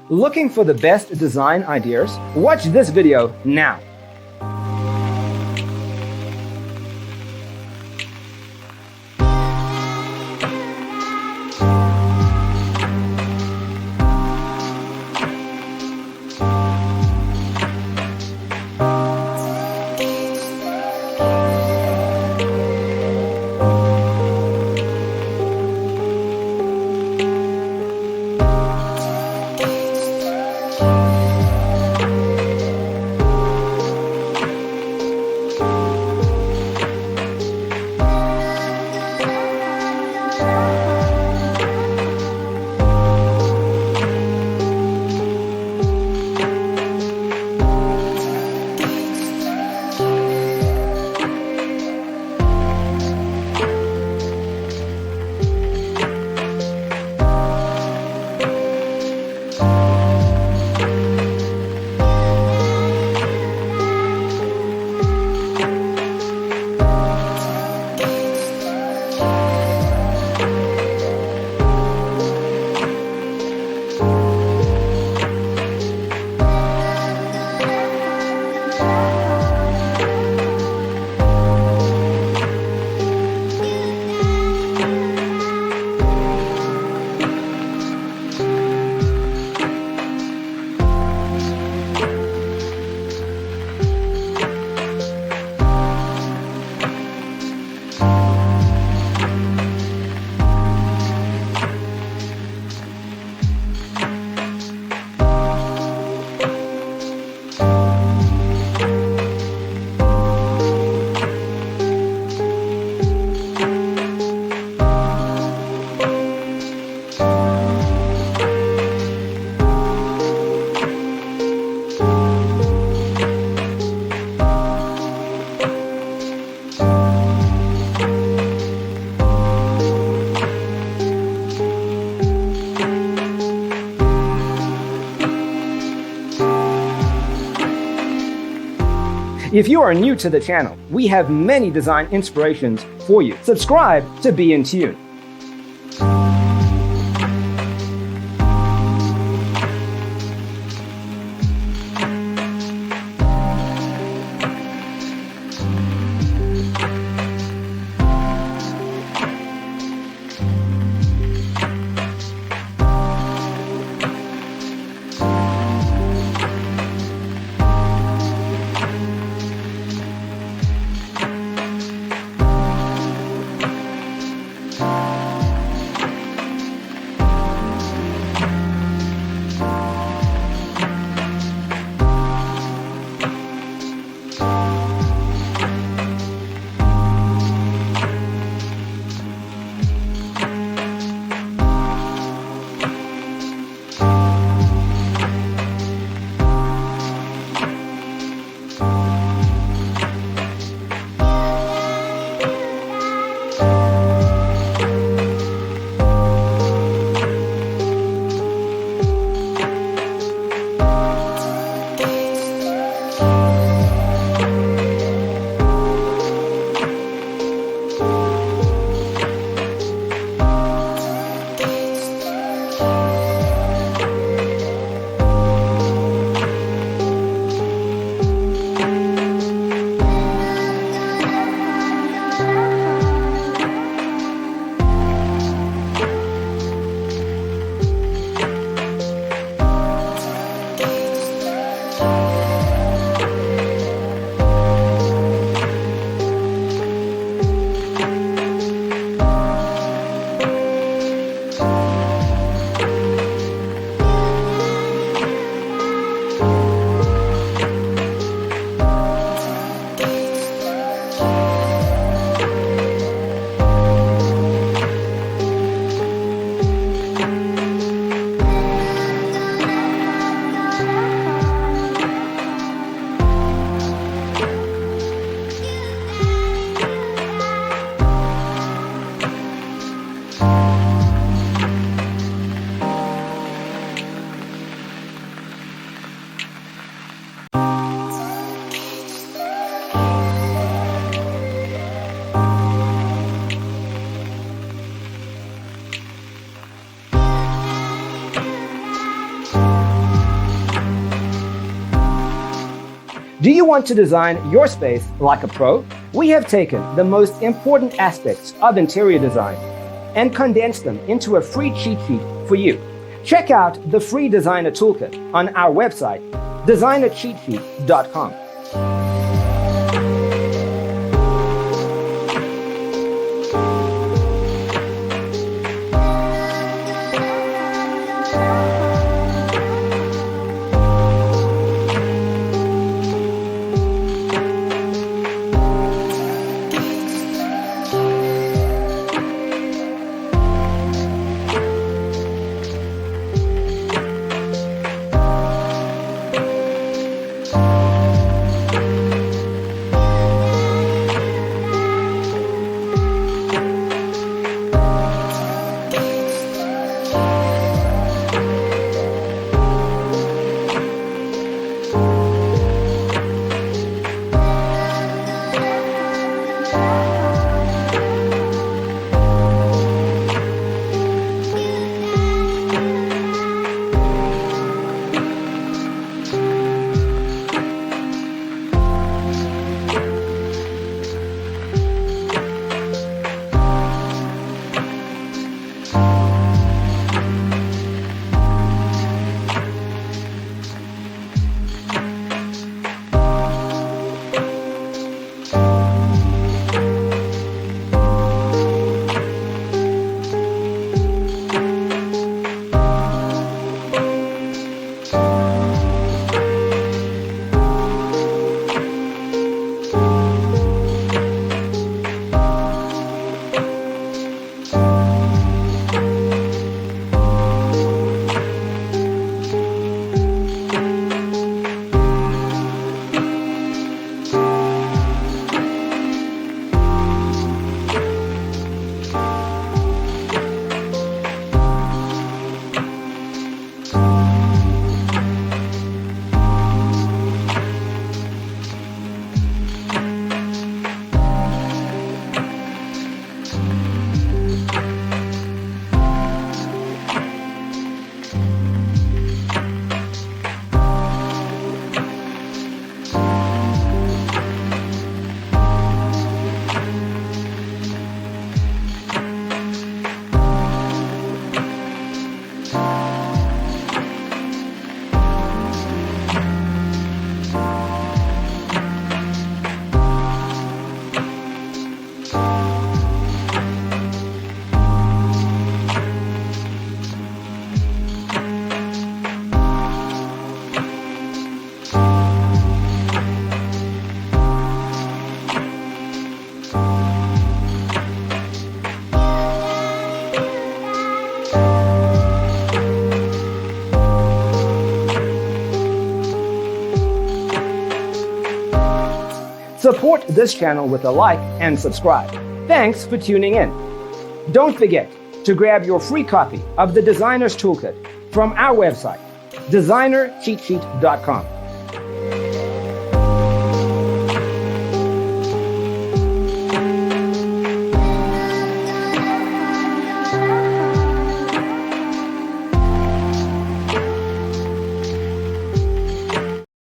Looking for the best design ideas? Watch this video now. If you are new to the channel, we have many design inspirations for you. Subscribe to be in tune. Do you want to design your space like a pro? We have taken the most important aspects of interior design and condensed them into a free cheat sheet for you. Check out the free designer toolkit on our website, designercheatsheet.com. Support this channel with a like and subscribe. Thanks for tuning in. Don't forget to grab your free copy of the Designer's Toolkit from our website, designercheatsheet.com.